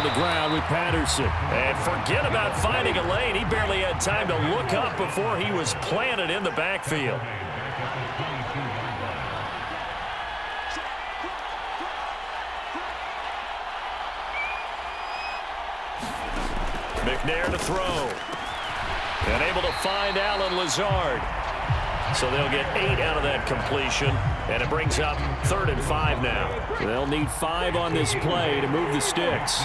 on the ground with Patterson. And forget about finding a lane. He barely had time to look up before he was planted in the backfield. McNair to throw. And able to find Allen Lazard. So they'll get 8 out of that completion. And it brings up 3rd and 5 now. They'll need 5 on this play to move the sticks.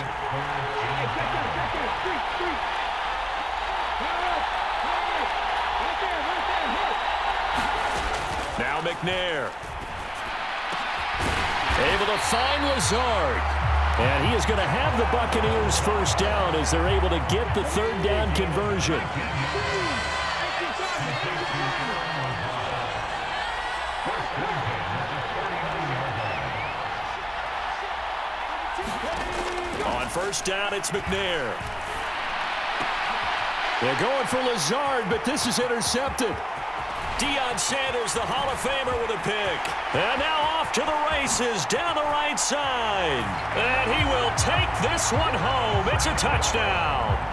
Now McNair. Able to find Lazard. And he is going to have the Buccaneers first down as they're able to get the 3rd down conversion. On first down, it's McNair. They're going for Lazard, but this is intercepted. Deion Sanders, the Hall of Famer, with a pick. And now off to the races down the right side. And he will take this one home. It's a touchdown.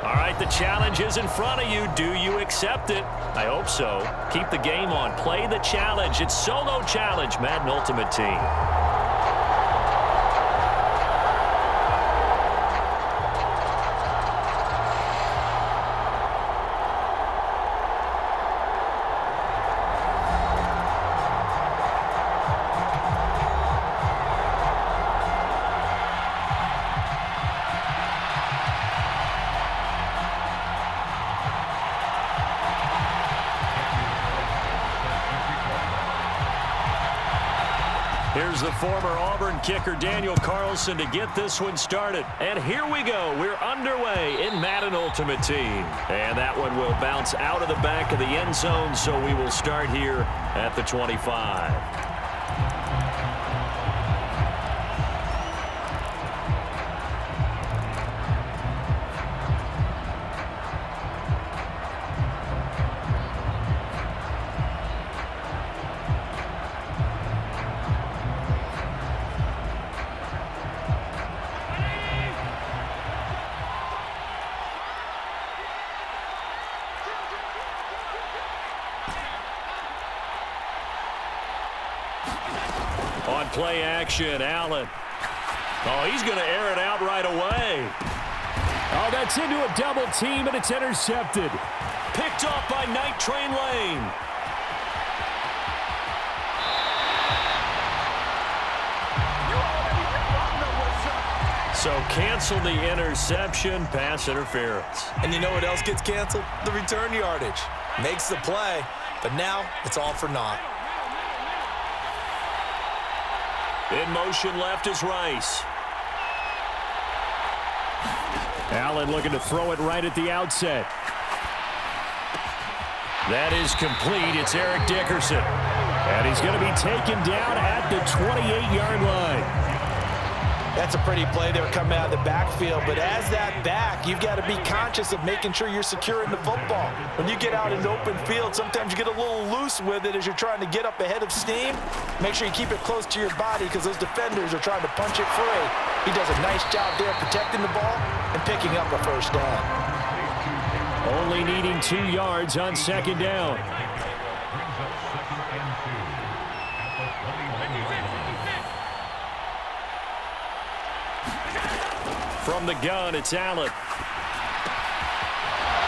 All right, the challenge is in front of you. Do you accept it? I hope so. Keep the game on. Play the challenge. It's Solo Challenge, Madden Ultimate Team. Here's the former Auburn kicker, Daniel Carlson, to get this one started. And here we go. We're underway in Madden Ultimate Team. And that one will bounce out of the back of the end zone, so we will start here at the 25. On play action, Allen. Oh, he's going to air it out right away. Oh, that's into a double team, and it's intercepted. Picked off by Night Train Lane. So cancel the interception, pass interference. And you know what else gets canceled? The return yardage. Makes the play, but now it's all for naught. In motion left is Rice. Allen looking to throw it right at the outset. That is complete. It's Eric Dickerson. And he's going to be taken down at the 28-yard line. That's a pretty play there coming out of the backfield, but as that back, you've got to be conscious of making sure you're securing the football. When you get out in the open field, sometimes you get a little loose with it as you're trying to get up ahead of steam. Make sure you keep it close to your body because those defenders are trying to punch it free. He does a nice job there protecting the ball and picking up a first down. Only needing 2 yards on second down. From the gun, it's Allen.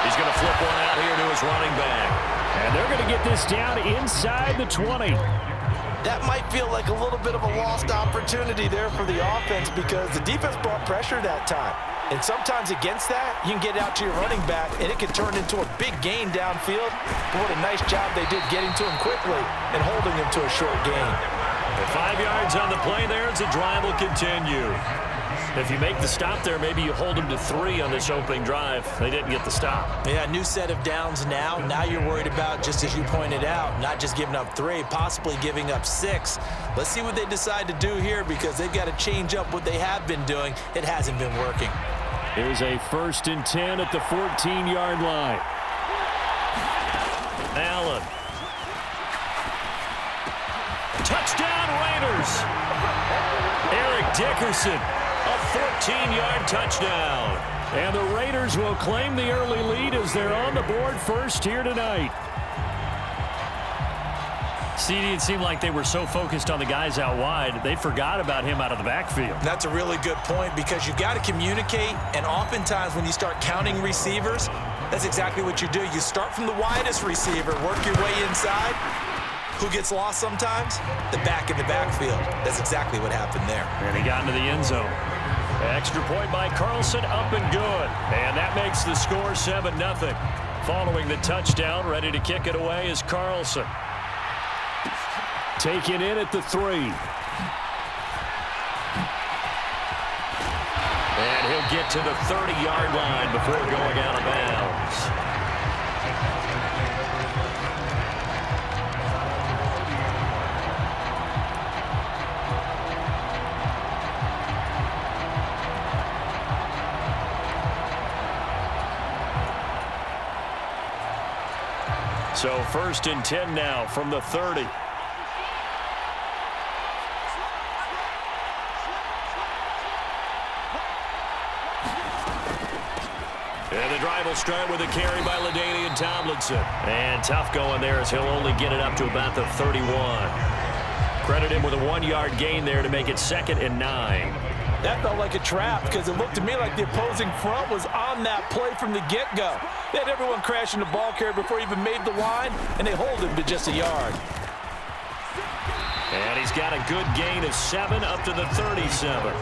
He's going to flip one out here to his running back. And they're going to get this down inside the 20. That might feel like a little bit of a lost opportunity there for the offense because the defense brought pressure that time. And sometimes against that, you can get out to your running back, and it can turn into a big gain downfield. But what a nice job they did getting to him quickly and holding him to a short gain. 5 yards on the play there as the drive will continue. If you make the stop there, maybe you hold them to 3 on this opening drive. They didn't get the stop. Yeah, new set of downs now. Now you're worried about, just as you pointed out, not just giving up 3, possibly giving up 6. Let's see what they decide to do here because they've got to change up what they have been doing. It hasn't been working. Here's a 1st and 10 at the 14-yard line. Allen. Touchdown Raiders. Eric Dickerson. A 14-yard touchdown. And the Raiders will claim the early lead as they're on the board first here tonight. CD, it seemed like they were so focused on the guys out wide, they forgot about him out of the backfield. That's a really good point because you've got to communicate, and oftentimes when you start counting receivers, that's exactly what you do. You start from the widest receiver, work your way inside. Who gets lost sometimes? The back in the backfield. That's exactly what happened there. And he got into the end zone. Extra point by Carlson, up and good. And that makes the score 7-0. Following the touchdown, ready to kick it away is Carlson. Taken in at the 3. And he'll get to the 30-yard line before going out of bounds. So 1st and 10 now from the 30. And the drive will start with a carry by LaDainian Tomlinson. And tough going there as he'll only get it up to about the 31. Credit him with a 1-yard gain there to make it 2nd and 9. That felt like a trap because it looked to me like the opposing front was on that play from the get-go. They had everyone crashing the ball carrier before he even made the line, and they hold him to just a yard. And he's got a good gain of 7 up to the 37.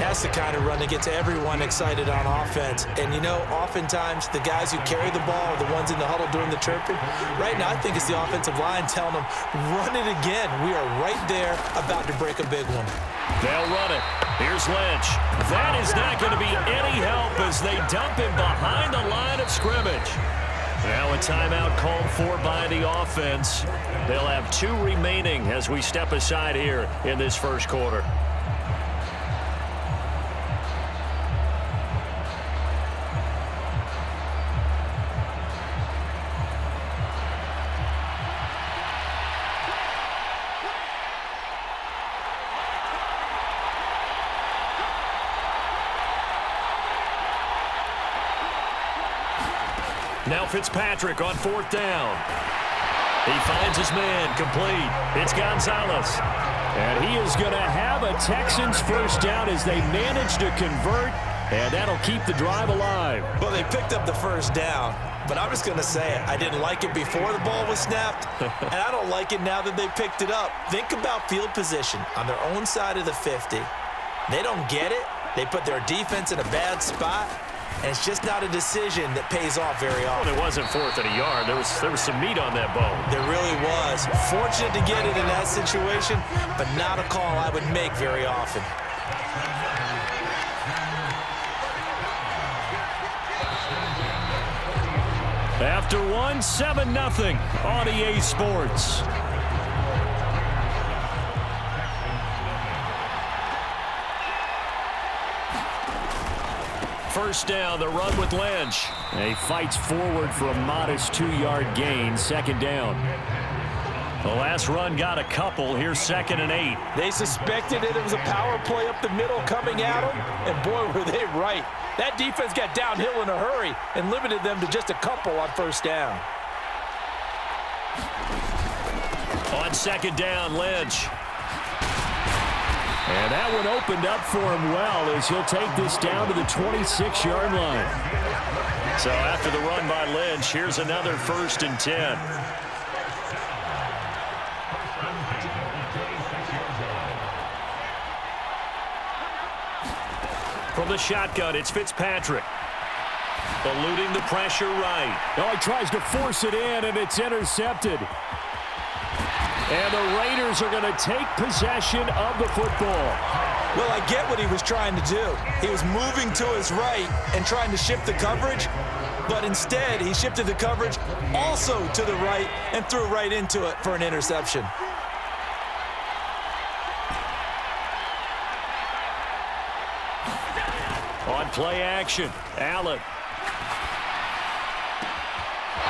That's the kind of run that gets everyone excited on offense. And, you know, oftentimes the guys who carry the ball are the ones in the huddle doing the chirping. Right now, I think it's the offensive line telling them, run it again. We are right there about to break a big one. They'll run it. Here's Lynch. That is not going to be any help as they dump him behind the line of scrimmage. Now a timeout called for by the offense. They'll have 2 remaining as we step aside here in this first quarter. Now Fitzpatrick on 4th down. He finds his man complete. It's Gonzalez. And he is going to have a Texans first down as they manage to convert, and that'll keep the drive alive. Well, they picked up the first down, but I'm just going to say it. I didn't like it before the ball was snapped, and I don't like it now that they picked it up. Think about field position on their own side of the 50. They don't get it. They put their defense in a bad spot. And it's just not a decision that pays off very often. Well, it wasn't 4th and a yard. There was some meat on that bone. There really was. Fortunate to get it in that situation, but not a call I would make very often. After 7-0 on EA Sports. first down. The run with Lynch. And he fights forward for a modest 2-yard gain. Second down. The last run got a couple. Here's 2nd and 8. They suspected it was a power play up the middle coming at them, and boy, were they right. That defense got downhill in a hurry and limited them to just a couple on first down. On 2nd down, Lynch. And that one opened up for him well as he'll take this down to the 26-yard line. So after the run by Lynch, here's another 1st and 10. From the shotgun, it's Fitzpatrick. Eluding the pressure right. Oh, he tries to force it in, and it's intercepted. And the Raiders are going to take possession of the football. Well, I get what he was trying to do. He was moving to his right and trying to shift the coverage, but instead he shifted the coverage also to the right and threw right into it for an interception. On play action, Allen.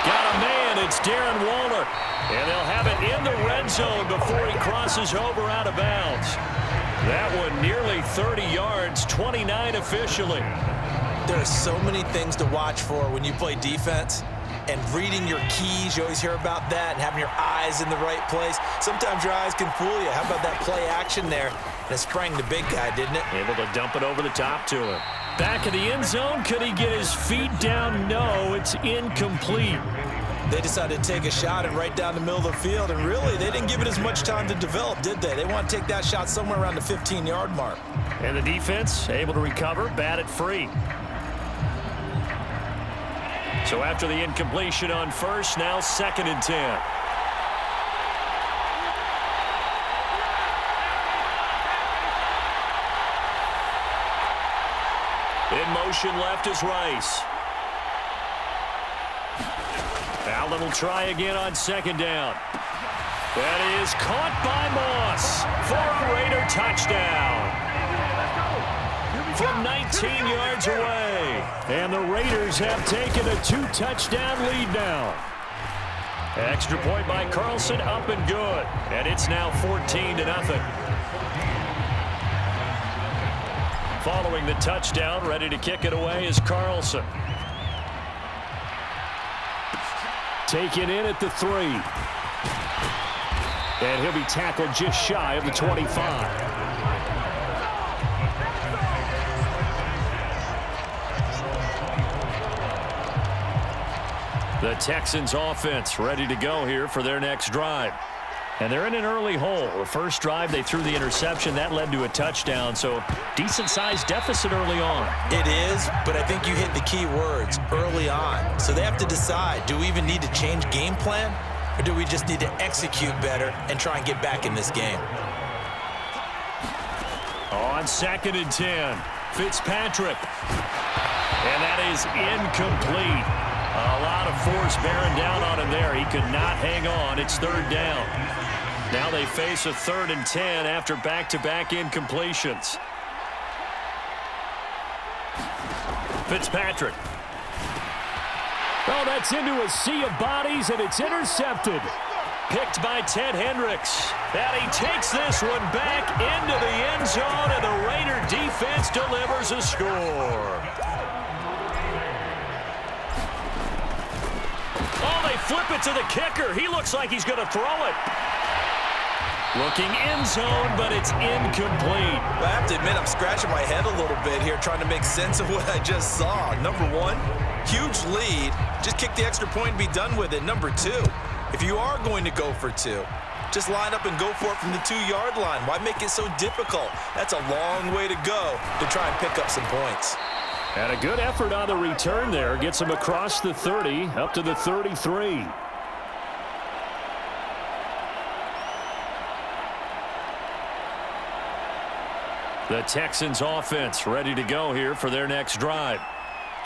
Got a man, it's Darren Waller. And they'll have it in the red zone before he crosses over out of bounds. That one nearly 30 yards, 29 officially. There are so many things to watch for when you play defense. And reading your keys, you always hear about that, and having your eyes in the right place. Sometimes your eyes can fool you. How about that play action there? And it sprang the big guy, didn't it? Able to dump it over the top to him. Back of the end zone, could he get his feet down? No, it's incomplete. They decided to take a shot and right down the middle of the field, and really, they didn't give it as much time to develop, did they? They want to take that shot somewhere around the 15-yard mark. And the defense able to recover, bat it free. So after the incompletion on first, now 2nd and 10. In motion left is Rice. Allen will try again on 2nd down. That is caught by Moss for a Raider touchdown. From 19 yards away. And the Raiders have taken a 2-touchdown lead now. Extra point by Carlson, up and good. And it's now 14-0. Following the touchdown, ready to kick it away is Carlson. Taken in at the 3. And he'll be tackled just shy of the 25. The Texans offense ready to go here for their next drive. And they're in an early hole. The first drive, they threw the interception. That led to a touchdown, so decent-sized deficit early on. It is, but I think you hit the key words, early on. So they have to decide, do we even need to change game plan, or do we just need to execute better and try and get back in this game? On 2nd and 10, Fitzpatrick. And that is incomplete. A lot of force bearing down on him there. He could not hang on. It's 3rd down. Now they face a 3rd and 10 after back-to-back incompletions. Fitzpatrick. Oh, that's into a sea of bodies, and it's intercepted. Picked by Ted Hendricks. And he takes this one back into the end zone, and the Raider defense delivers a score. Oh, they flip it to the kicker. He looks like he's going to throw it. Looking end zone, but it's incomplete. I have to admit, I'm scratching my head a little bit here trying to make sense of what I just saw. Number one, huge lead. Just kick the extra point and be done with it. Number two, if you are going to go for 2, just line up and go for it from the 2-yard line. Why make it so difficult? That's a long way to go to try and pick up some points. And a good effort on the return there. Gets him across the 30, up to the 33. The Texans offense ready to go here for their next drive.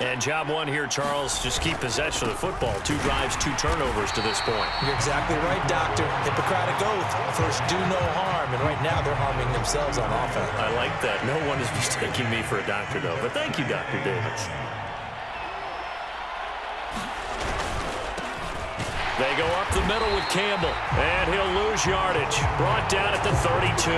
And job one here, Charles, just keep possession of the football. 2 drives, 2 turnovers to this point. You're exactly right, Doctor. Hippocratic oath. First, do no harm. And right now, they're harming themselves on offense. I like that. No one is mistaking me for a doctor, though. But thank you, Dr. Davis. They go up the middle with Campbell. And he'll lose yardage. Brought down at the 32.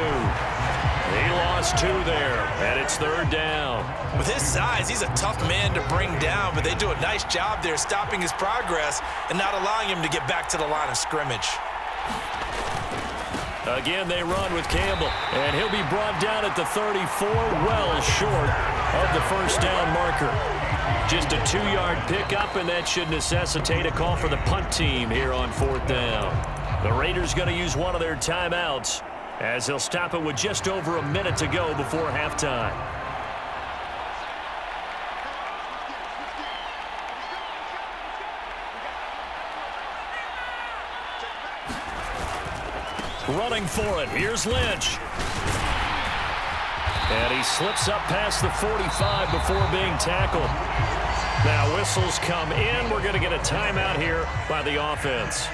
He lost 2 there, and it's 3rd down. With his size, he's a tough man to bring down, but they do a nice job there stopping his progress and not allowing him to get back to the line of scrimmage. Again, they run with Campbell, and he'll be brought down at the 34, well short of the first down marker. Just a 2-yard pickup, and that should necessitate a call for the punt team here on 4th down. The Raiders going to use one of their timeouts, as they'll stop it with just over a minute to go before halftime. Running for it, here's Lynch. And he slips up past the 45 before being tackled. Now whistles come in. We're going to get a timeout here by the offense,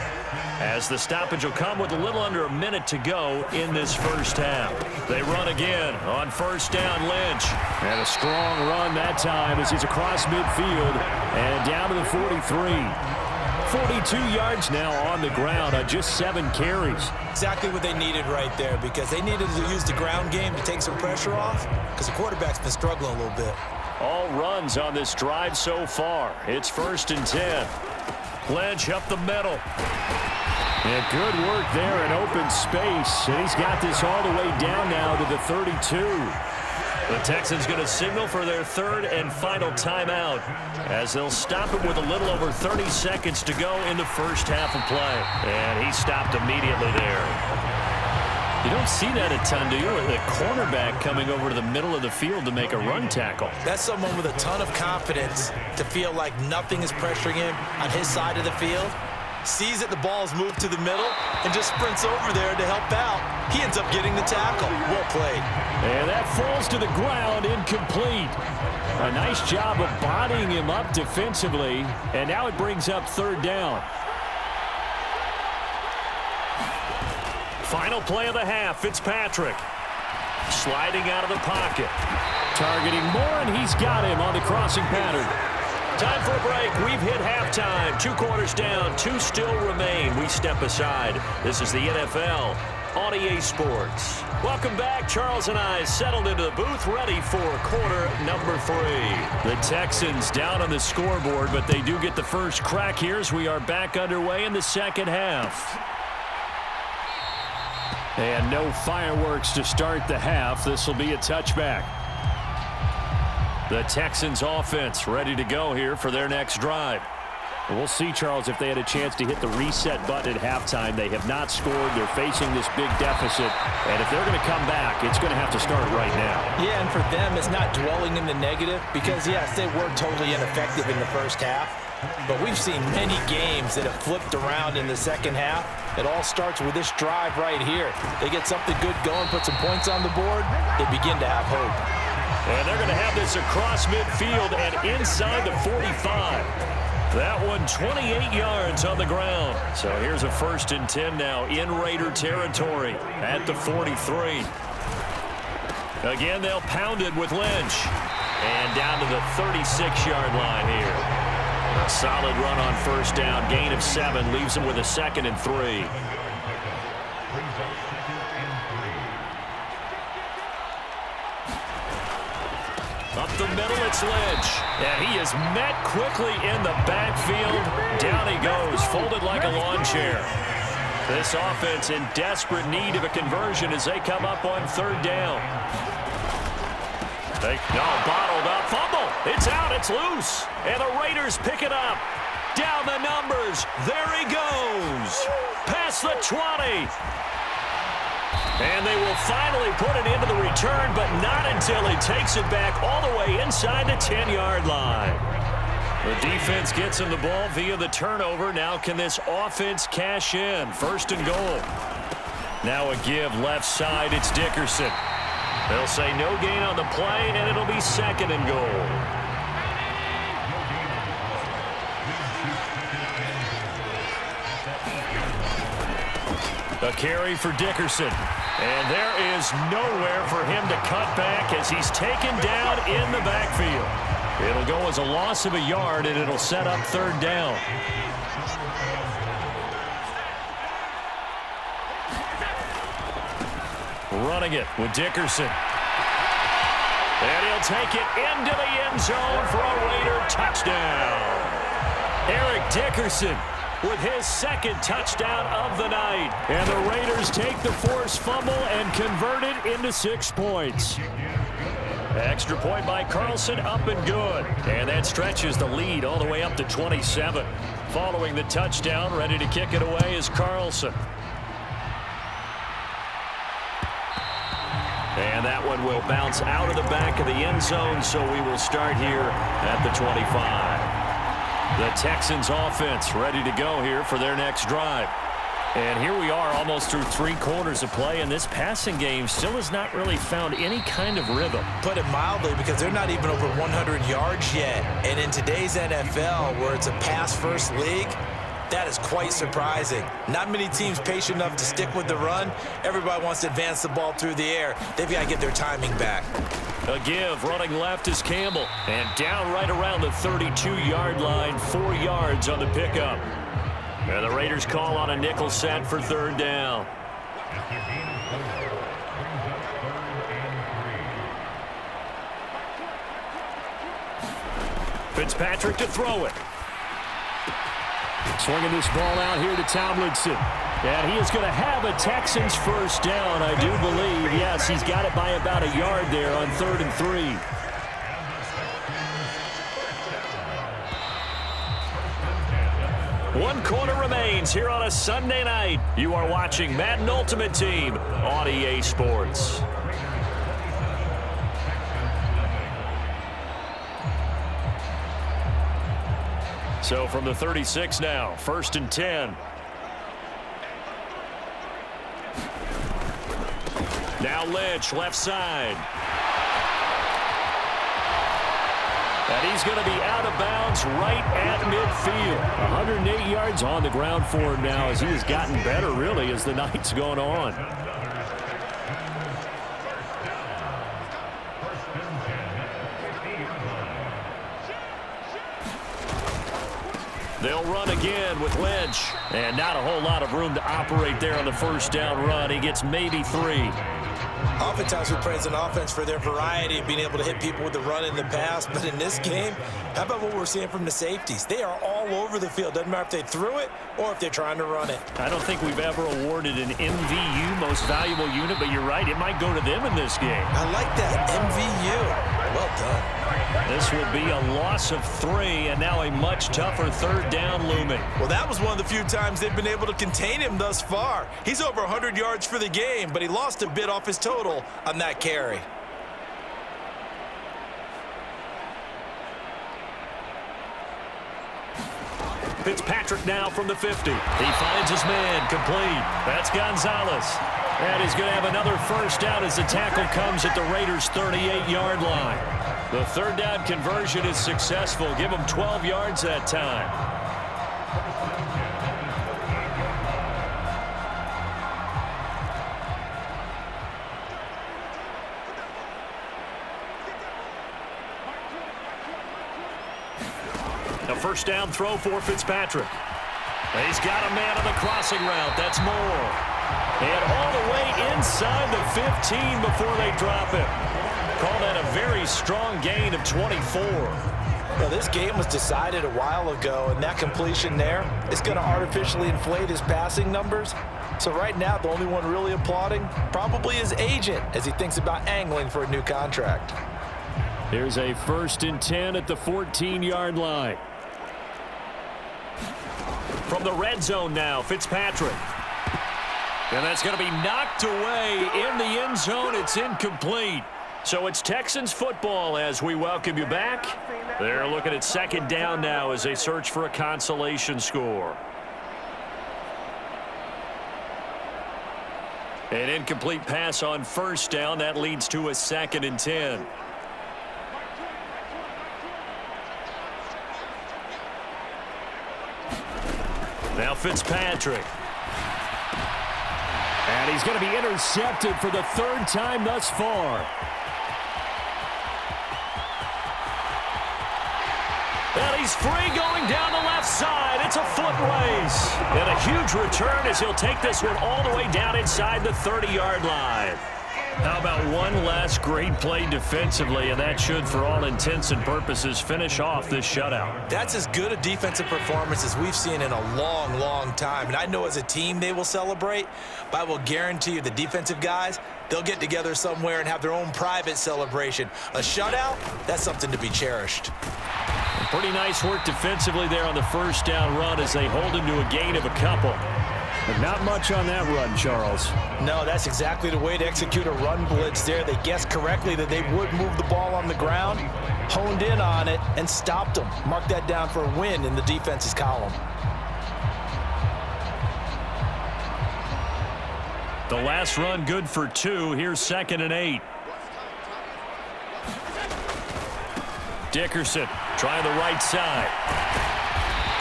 as the stoppage will come with a little under a minute to go in this first half. They run again on 1st down, Lynch. And a strong run that time as he's across midfield and down to the 43. 42 yards now on the ground on just 7 carries. Exactly what they needed right there, because they needed to use the ground game to take some pressure off, because the quarterback's been struggling a little bit. All runs on this drive so far. It's 1st and 10. Lynch up the middle. And good work there in open space. And he's got this all the way down now to the 32. The Texans going to signal for their 3rd and final timeout, as they'll stop it with a little over 30 seconds to go in the first half of play. And he stopped immediately there. You don't see that a ton, do you? The cornerback coming over to the middle of the field to make a run tackle. That's someone with a ton of confidence to feel like nothing is pressuring him on his side of the field. Sees that the ball's moved to the middle and just sprints over there to help out. He ends up getting the tackle. Well played. And that falls to the ground, incomplete. A nice job of bodying him up defensively. And now it brings up 3rd down. Final play of the half, Fitzpatrick. Sliding out of the pocket. Targeting Moore, and he's got him on the crossing pattern. Time for a break. We've hit halftime. 2 quarters down. 2 still remain. We step aside. This is the NFL on EA Sports. Welcome back. Charles and I settled into the booth, ready for quarter number 3. The Texans down on the scoreboard, but they do get the first crack here as we are back underway in the second half. And no fireworks to start the half. This will be a touchback. The Texans offense ready to go here for their next drive. We'll see, Charles, if they had a chance to hit the reset button at halftime. They have not scored. They're facing this big deficit. And if they're going to come back, it's going to have to start right now. Yeah, and for them, it's not dwelling in the negative because, yes, they were totally ineffective in the first half. But we've seen many games that have flipped around in the second half. It all starts with this drive right here. They get something good going, put some points on the board, they begin to have hope. And they're going to have this across midfield and inside the 45. That one 28 yards on the ground. So here's a 1st and 10 now in Raider territory at the 43. Again, they'll pound it with Lynch. And down to the 36-yard line here. A solid run on 1st down. Gain of 7 leaves them with a 2nd and 3. Up the middle, it's Lynch. And he is met quickly in the backfield. Down he goes, folded like a lawn chair. This offense in desperate need of a conversion as they come up on 3rd down. Bottled up, fumble. It's out, it's loose. And the Raiders pick it up. Down the numbers. There he goes. Past the 20. And they will finally put it into the return, but not until he takes it back all the way inside the 10-yard line. The defense gets him the ball via the turnover. Now can this offense cash in? 1st and goal. Now a give left side. It's Dickerson. They'll say no gain on the play, and it'll be 2nd and goal. A carry for Dickerson. And there is nowhere for him to cut back as he's taken down in the backfield. It'll go as a loss of a yard, and it'll set up third down. Running it with Dickerson. And he'll take it into the end zone for a Raider touchdown. Eric Dickerson with his second touchdown of the night. And the Raiders take the forced fumble and convert it into 6 points. Extra point by Carlson, up and good. And that stretches the lead all the way up to 27. Following the touchdown, ready to kick it away is Carlson. And that one will bounce out of the back of the end zone, so we will start here at the 25. The Texans offense ready to go here for their next drive. And here we are almost through 3 quarters of play, and this passing game still has not really found any kind of rhythm. Put it mildly, because they're not even over 100 yards yet. And in today's NFL, where it's a pass-first league, that is quite surprising. Not many teams patient enough to stick with the run. Everybody wants to advance the ball through the air. They've got to get their timing back. A give, running left is Campbell. And down right around the 32-yard line, 4 yards on the pickup. And the Raiders call on a nickel set for third down. Fitzpatrick to throw it. Swinging this ball out here to Tomlinson. And he is going to have a Texans first down, I do believe. Yes, he's got it by about a yard there on 3rd and 3. One quarter remains here on a Sunday night. You are watching Madden Ultimate Team on EA Sports. So from the 36 now, 1st and 10. Now Lynch, left side. And he's going to be out of bounds right at midfield. 108 yards on the ground for him now as he has gotten better, really, as the night's gone on. They'll run again with Lynch. And not a whole lot of room to operate there on the first down run. He gets maybe 3. Oftentimes we praise an offense for their variety of being able to hit people with the run in the pass. But in this game, how about what we're seeing from the safeties? They are all over the field. Doesn't matter if they threw it or if they're trying to run it. I don't think we've ever awarded an MVU, most valuable unit, but you're right, it might go to them in this game. I like that, MVU. Well done. This will be a loss of 3, and now a much tougher third down looming. Well, that was one of the few times they've been able to contain him thus far. He's over 100 yards for the game, but he lost a bit off his total on that carry. Fitzpatrick now from the 50. He finds his man, complete. That's Gonzalez. And he's going to have another first down as the tackle comes at the Raiders' 38-yard line. The third down conversion is successful. Give him 12 yards that time. A first down throw for Fitzpatrick. He's got a man on the crossing route. That's Moore. And all the way inside the 15 before they drop him. Call that a very strong gain of 24. Well, this game was decided a while ago, and that completion there is going to artificially inflate his passing numbers. So right now, the only one really applauding probably his agent as he thinks about angling for a new contract. Here's a 1st and 10 at the 14-yard line. From the red zone now, Fitzpatrick. And that's going to be knocked away in the end zone. It's incomplete. So it's Texans football as we welcome you back. They're looking at 2nd down now as they search for a consolation score. An incomplete pass on 1st down. That leads to a 2nd and 10. Now Fitzpatrick. And he's going to be intercepted for the third time thus far. And he's free going down the left side. It's a foot race. And a huge return as he'll take this one all the way down inside the 30-yard line. How about one last great play defensively, and that should, for all intents and purposes, finish off this shutout. That's as good a defensive performance as we've seen in a long, long time. And I know as a team they will celebrate, but I will guarantee you the defensive guys, they'll get together somewhere and have their own private celebration. A shutout, that's something to be cherished. Pretty nice work defensively there on the first down run as they hold him to a gain of a couple. But not much on that run, Charles. No, that's exactly the way to execute a run blitz there. They guessed correctly that they would move the ball on the ground, honed in on it, and stopped them. Mark that down for a win in the defense's column. The last run good for 2. Here's 2nd and 8. Dickerson trying the right side.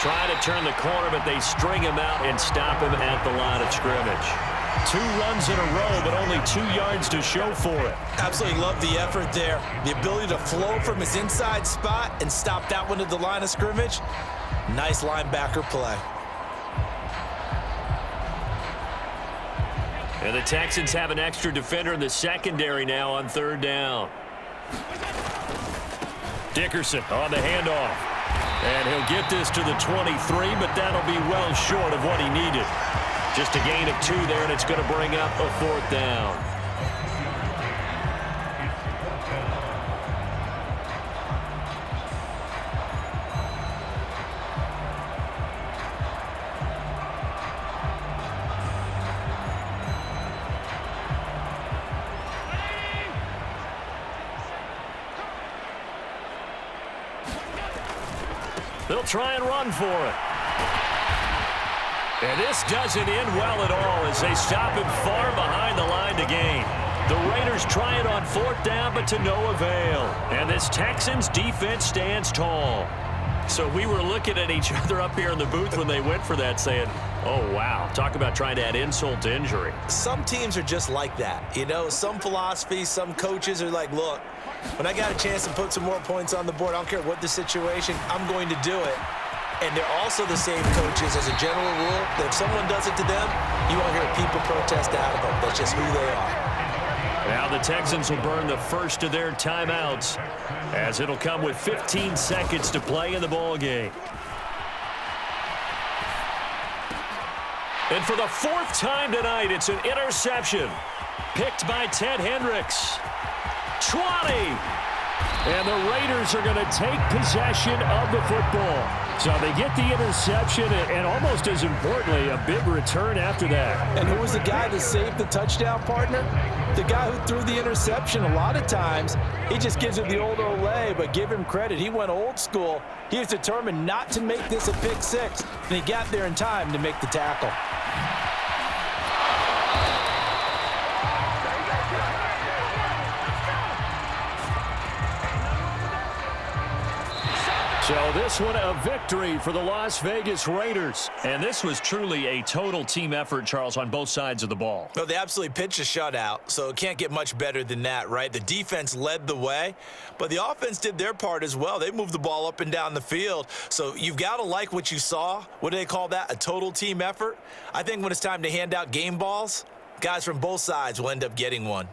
Trying to turn the corner, but they string him out and stop him at the line of scrimmage. 2 runs in a row, but only 2 yards to show for it. Absolutely love the effort there. The ability to flow from his inside spot and stop that one at the line of scrimmage. Nice linebacker play. And the Texans have an extra defender in the secondary now on 3rd down. Dickerson on the handoff. And he'll get this to the 23, but that'll be well short of what he needed. Just a gain of 2 there, and it's going to bring up a 4th down. They'll try and run for it. And this doesn't end well at all as they stop him far behind the line to gain. The Raiders try it on 4th down, but to no avail. And this Texans defense stands tall. So we were looking at each other up here in the booth when they went for that saying, oh, wow, talk about trying to add insult to injury. Some teams are just like that. You know, some philosophies, some coaches are like, look, when I got a chance to put some more points on the board, I don't care what the situation, I'm going to do it. And they're also the same coaches as a general rule that if someone does it to them, you won't hear people protest out of them. That's just who they are. Now the Texans will burn the first of their timeouts as it'll come with 15 seconds to play in the ball game. And for the 4th time tonight, it's an interception picked by Ted Hendricks. 20. And the Raiders are going to take possession of the football. So they get the interception and almost as importantly, a big return after that. And who was the guy that saved the touchdown, partner? The guy who threw the interception. A lot of times, he just gives it the old Olay, but give him credit. He went old school. He was determined not to make this a pick 6, and he got there in time to make the tackle. So this one a victory for the Las Vegas Raiders. And this was truly a total team effort, Charles, on both sides of the ball. Well, they absolutely pitched a shutout, so it can't get much better than that, right? The defense led the way, but the offense did their part as well. They moved the ball up and down the field, so you've got to like what you saw. What do they call that? A total team effort? I think when it's time to hand out game balls, guys from both sides will end up getting one.